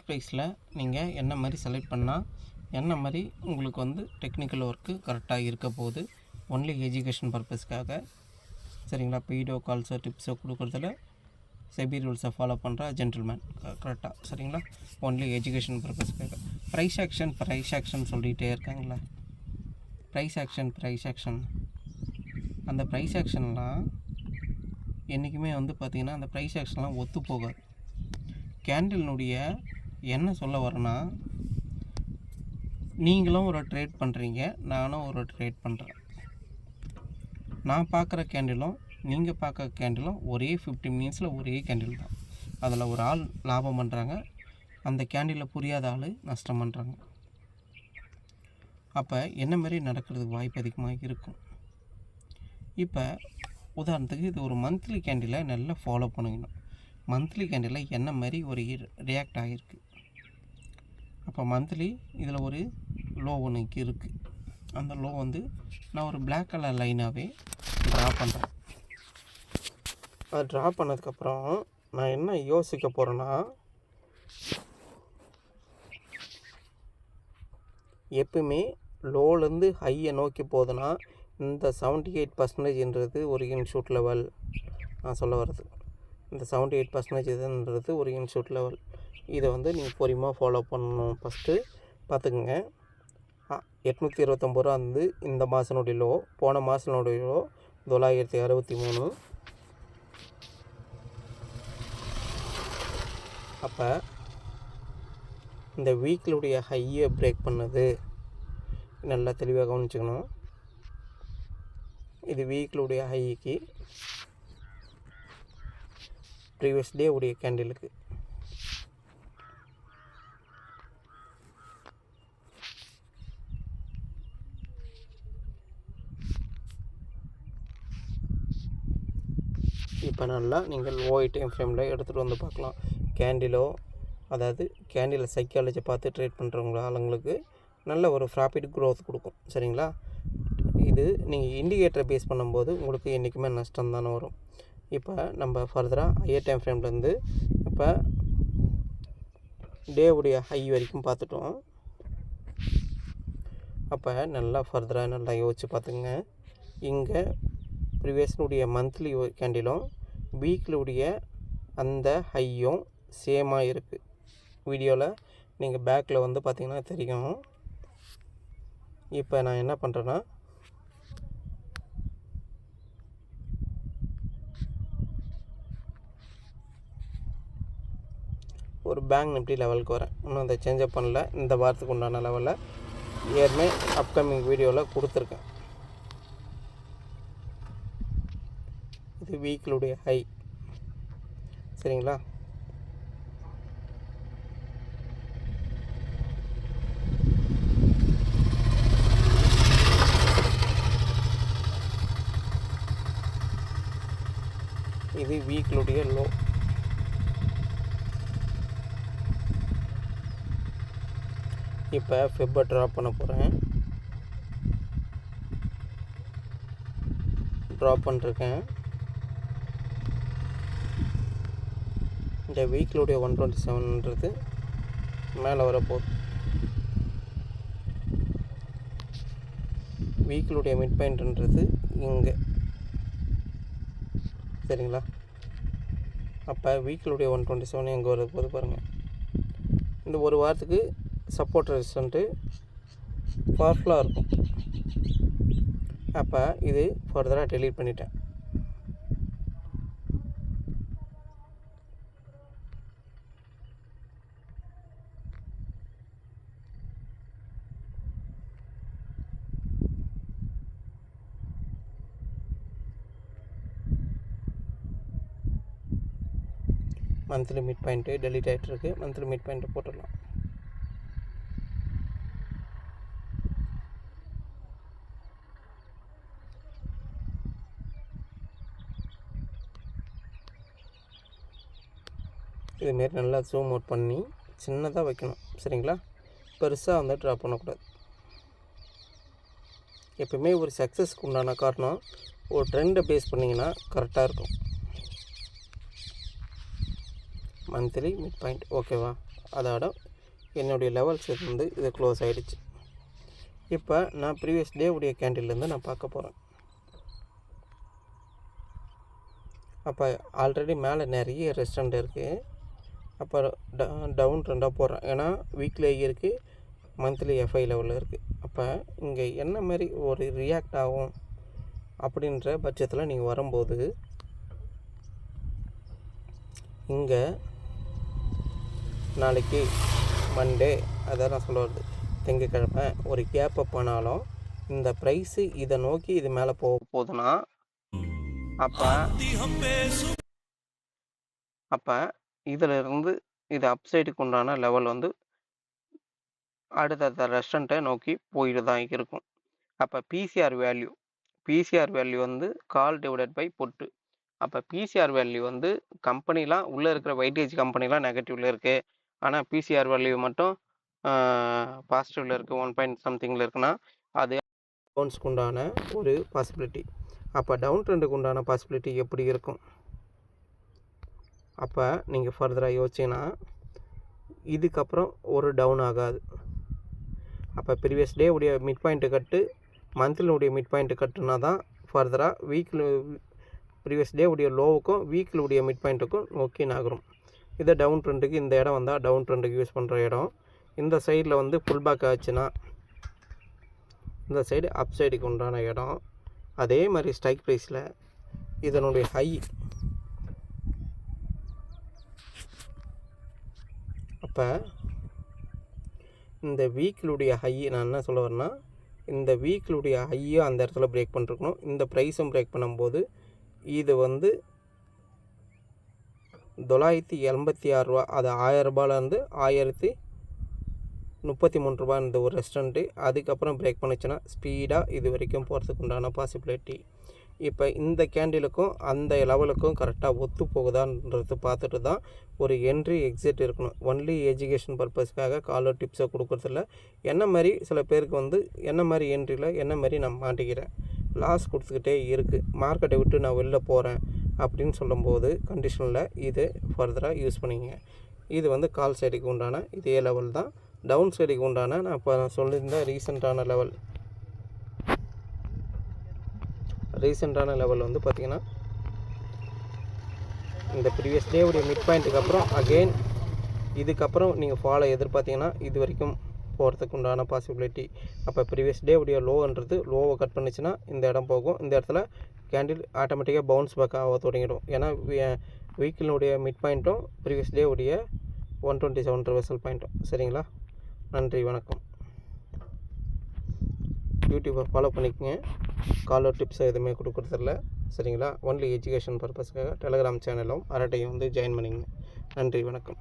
Strike ப்ரைஸில் நீங்கள் என்ன மாதிரி செலக்ட் பண்ணால் என்ன மாதிரி உங்களுக்கு டெக்னிக்கல் ஒர்க்கு கரெக்டாக இருக்க போகுது. ஒன்லி எஜுகேஷன் பர்பஸ்க்காக சரிங்களா. வீடியோ கால்ஸோ டிப்ஸோ கொடுக்குறதுல செபி ரூல்ஸை ஃபாலோ பண்ணுற ஜென்டில்மேன் கரெக்டாக சரிங்களா. ஒன்லி எஜுகேஷன் பர்பஸ்க்காக ப்ரைஸ் ஆக்ஷன் சொல்லிகிட்டே இருக்காங்களே. ப்ரைஸ் ஆக்ஷன் அந்த ப்ரைஸ் ஆக்ஷன்லாம் என்றைக்குமே பார்த்திங்கன்னா அந்த ப்ரைஸ் ஆக்ஷன்லாம் ஒத்து போகாது. கேண்டில்னுடைய என்ன சொல்ல வரேன்னா, நீங்களும் ஒரு ட்ரேட் பண்ணுறீங்க, நானும் ஒரு ட்ரேட் பண்ணுறேன். நான் பார்க்குற கேண்டிலும் நீங்கள் பார்க்குற கேண்டிலும் ஒரே 15 மினிட்ஸில் ஒரே கேண்டில் தான். அதில் ஒரு ஆள் லாபம் பண்ணுறாங்க, அந்த கேண்டிலில் புரியாத ஆள் நஷ்டம் பண்ணுறாங்க. அப்போ என்ன மாதிரி நடக்கிறதுக்கு வாய்ப்பு அதிகமாக இருக்கும். இப்போ உதாரணத்துக்கு இது ஒரு மந்த்லி கேண்டிலை நல்லா ஃபாலோ பண்ணிக்கணும். மந்த்லி கேண்டில் என்ன மாதிரி ஒரு ரியாக்ட் ஆகிருக்கு. அப்போ மந்த்லி இதில் ஒரு லோ ஒன்று இருக்குது. அந்த லோ நான் ஒரு பிளாக் கலர் லைனாகவே ட்ரா பண்ணுறேன். அது ட்ரா பண்ணதுக்கப்புறம் நான் என்ன யோசிக்க போகிறேன்னா, எப்பவுமே லோலேருந்து ஹையை நோக்கி போகுதுன்னா இந்த 78%ன்றது ஒரு இன்ஷூட் லெவல். நான் சொல்ல வர்றது இந்த 78% ஒரு இன்ஷூட் லெவல். இதை நீங்கள் பொறுமையாக ஃபாலோ பண்ணணும். ஃபஸ்ட்டு பார்த்துக்குங்க. 829 ரூபா இந்த மாதனுடைய லோ, போன மாதனுடைய லோ 963. அப்போ இந்த வீக்கிலுடைய ஹையை பிரேக் பண்ணது நல்லா தெளிவாக கவனிச்சுக்கணும். இது வீக்கிலுடைய ஹைக்கு ப்ரீவியஸ் டே உடைய கேண்டிலுக்கு இப்போ நல்லா நீங்கள் ஓஐ டைம் ஃப்ரேமில் எடுத்துகிட்டு பார்க்கலாம். கேண்டிலோ அதாவது கேண்டில் சைக்காலஜி பார்த்து ட்ரேட் பண்ணுறவங்க ஆளுங்களுக்கு நல்ல ஒரு ப்ராஃபிட் க்ரோத் கொடுக்கும் சரிங்களா. இது நீங்கள் இண்டிகேட்டரை பேஸ் பண்ணும்போது உங்களுக்கு என்றைக்குமே நஷ்டம் தானே வரும். இப்போ நம்ம ஃபர்தராக ஹையர் டைம் ஃப்ரேம்லேருந்து இப்போ டேவுடைய ஹை வரைக்கும் பார்த்துட்டோம். அப்போ நல்லா ஃபர்தராக நல்லா யோசிச்சு பார்த்துங்க. இங்கே ப்ரீவியஸ்னுடைய மந்த்லி கேண்டிலும் வீக்லுடைய அந்த ஹையும் சேமாக இருக்குது. வீடியோவில் நீங்கள் பேக்கில் பார்த்திங்கன்னா தெரியும். இப்போ நான் என்ன பண்ணுறேன்னா, ஒரு பேங்க் நிஃப்டி லெவலுக்கு வரேன். இன்னும் அதை சேஞ்சப் பண்ணல. இந்த வாரத்துக்கு உண்டான லெவலில் ஏற்கனவே அப்கமிங் வீடியோவில் கொடுத்துருக்கேன். இது வீக்கிலுடைய ஹை சரிங்களா. இது வீக்கிலுடைய லோ. இப்போ ஃபெப்பை ட்ராப் பண்ண போகிறேன். ட்ராப் பண்ணிருக்கேன். இந்த வீக்கிலுடைய 127ன்றது மேலே வரப்போகுது. வீக்கிலுடைய மிட் பாயிண்ட்ன்றது இங்கே சரிங்களா. அப்போ வீக்கிலுடைய 127 எங்கே வரப்போகுது பாருங்கள். இந்த ஒரு வாரத்துக்கு சப்போர்ட் ரெசிஸ்டன்ட்டு பவர்ஃபுல்லாக இருக்கும். அப்போ இது ஃபர்தராக டெலீட் பண்ணிட்டேன். மந்த்லி மிட் பாயிண்ட்டு டெலீட் ஆகிட்டுருக்கு. மந்த்லி மிட் பாயிண்ட்டை போட்டுடலாம். இதுமாரி நல்லா ஜூம் அவுட் பண்ணி சின்னதாக வைக்கணும் சரிங்களா. பெருசாக ட்ராப் பண்ணக்கூடாது. எப்பவுமே ஒரு சக்ஸஸ்க்கு உண்டான காரணம் ஒரு ட்ரெண்டை பேஸ் பண்ணிங்கன்னா கரெக்டாக இருக்கும். மந்த்லி மிட் பாயிண்ட் ஓகேவா. அதோட என்னுடைய லெவல்ஸ் வந்து இது க்ளோஸ் ஆகிடுச்சு. இப்போ நான் ப்ரீவியஸ் டே உடைய கேண்டில்லேருந்து நான் பார்க்க போகிறேன். அப்போ ஆல்ரெடி மேலே நிறைய ரெஸ்டாரண்ட் இருக்குது. அப்போ டவுன் ட்ரெண்டாக போடுறேன். ஏன்னா வீக்லி இருக்குது, மந்த்லி எஃப்ஐ லெவலில் இருக்குது. அப்போ இங்கே என்ன மாதிரி ஒரு ரியாக்ட் ஆகும் அப்படின்ற பட்சத்தில் நீங்கள் வரும்போது இங்கே நாளைக்கு மண்டே, அதான் நான் சொல்ல வருது, திங்கக்கிழமை ஒரு கேப் அப் ஆனாலும் இந்த ப்ரைஸு இதை நோக்கி இது மேலே போகுதுன்னா அப்போ இதில் இருந்து இது அப்சைடுக்கு உண்டான லெவல் வந்து அடுத்தடுத்த ரெஸ்டாரண்ட்டை நோக்கி போயிட்டு தான் இருக்கும். அப்போ பிசிஆர் வேல்யூ வந்து கால் டிவைடட் பை புட்டு. அப்போ பிசிஆர் வேல்யூ வந்து கம்பெனிலாம் உள்ளே இருக்கிற வெயிட்டேஜ் கம்பெனிலாம் நெகட்டிவில் இருக்குது, ஆனால் பிசிஆர் வேல்யூ மட்டும் பாசிட்டிவில் இருக்குது, 1 இருக்குன்னா அது டவுன்ஸ்க்கு உண்டான ஒரு பாசிபிலிட்டி. அப்போ டவுன் ட்ரெண்டுக்கு உண்டான பாசிபிலிட்டி எப்படி இருக்கும்? அப்போ நீங்கள் ஃபர்தராக யோசிச்சிங்கன்னா இதுக்கப்புறம் ஒரு டவுன் ஆகாது. அப்போ ப்ரீவியஸ் டே உடைய மிட் பாயிண்ட்டு கட்டு, மந்த்லினுடைய மிட் பாயிண்ட்டு கட்டுனா தான் ஃபர்தராக வீக்கில் ப்ரீவியஸ் டே உடைய லோவுக்கும் வீக்கில் உடைய மிட் பாயிண்ட்டுக்கும் நோக்கி நகரும். இதை டவுன் ட்ரெண்டுக்கு இந்த இடம் வந்தால் டவுன் ட்ரெண்டுக்கு யூஸ் பண்ணுற இடம். இந்த சைடில் வந்து புல் பேக் ஆச்சுன்னா இந்த சைடு அப் சைடுக்கு உண்டான இடம். அதே மாதிரி ஸ்ட்ரைக் ப்ரைஸில் இதனுடைய ஹை, அப்போ இந்த வீக்கிலுடைய ஹை, நான் என்ன சொல்ல வரேன்னா இந்த வீக்கிலுடைய ஹையும் அந்த இடத்துல பிரேக் பண்ணிருக்கணும். இந்த ப்ரைஸும் பிரேக் பண்ணும்போது இது வந்து 986 ரூபா, அது 1000 ரூபாயிலேருந்து 1033 ரூபா இந்த ஒரு ரெஸ்டாரண்ட்டு. அதுக்கப்புறம் பிரேக் பண்ணிச்சுன்னா ஸ்பீடாக இது வரைக்கும் போகிறதுக்கு உண்டான பாசிபிலிட்டி. இப்போ இந்த கேண்டிலுக்கும் அந்த லெவலுக்கும் கரெக்டாக ஒத்து போகுதான்றது பார்த்துட்டு தான் ஒரு என்ட்ரி எக்ஸிட் இருக்கணும். ஒன்லி எஜுகேஷன் பர்பஸ்க்காக காலர் டிப்ஸை கொடுக்குறதில்ல. என்ன மாதிரி சில பேருக்கு வந்து என்ன மாதிரி என்ட்ரியில் என்ன மாதிரி நான் மாட்டிக்கிறேன், லாஸ் கொடுத்துக்கிட்டே இருக்குது, மார்க்கெட்டை விட்டு நான் வெளில போகிறேன் அப்படின்னு சொல்லும்போது கண்டிஷனில் இது ஃபர்தராக யூஸ் பண்ணிங்க. இது வந்து கால் சைடுக்கு உண்டான இதே லெவல் தான். டவுன் சைடுக்கு உண்டான நான் இப்போ சொல்லியிருந்தேன் ரீசெண்டான லெவல் வந்து பார்த்திங்கன்னா இந்த ப்ரீவியஸ் டேவுடைய மிட் பாயிண்ட்டுக்கு அப்புறம் அகெயின் இதுக்கப்புறம் நீங்கள் ஃபாலோ எதிர்பார்த்தீங்கன்னா இது வரைக்கும் போகிறதுக்கு உண்டான பாசிபிலிட்டி. அப்போ ப்ரீவியஸ் டேவுடைய லோன்றது லோவை கட் பண்ணிச்சுன்னா இந்த இடம் போகும். இந்த இடத்துல கேண்டில் ஆட்டோமேட்டிக்காக பவுன்ஸ் பேக் ஆக தொடங்கிடும். ஏன்னா வீக்கினுடைய மிட் பாயிண்ட்டும் ப்ரீவியஸ் டேவுடைய 127 ரிவர்சல் பாயிண்ட்டும். சரிங்களா? நன்றி, வணக்கம். யூடியூப்பை ஃபாலோ பண்ணிக்கங்க. காலர் டிப்ஸை எதுவுமே கொடுக்குறதில்ல. சரிங்களா? ஒன்லி எஜுகேஷன் பர்பஸ்க்காக டெலகிராம் சேனலும் அரட்டையும் வந்து ஜாயின் பண்ணிங்க. நன்றி, வணக்கம்.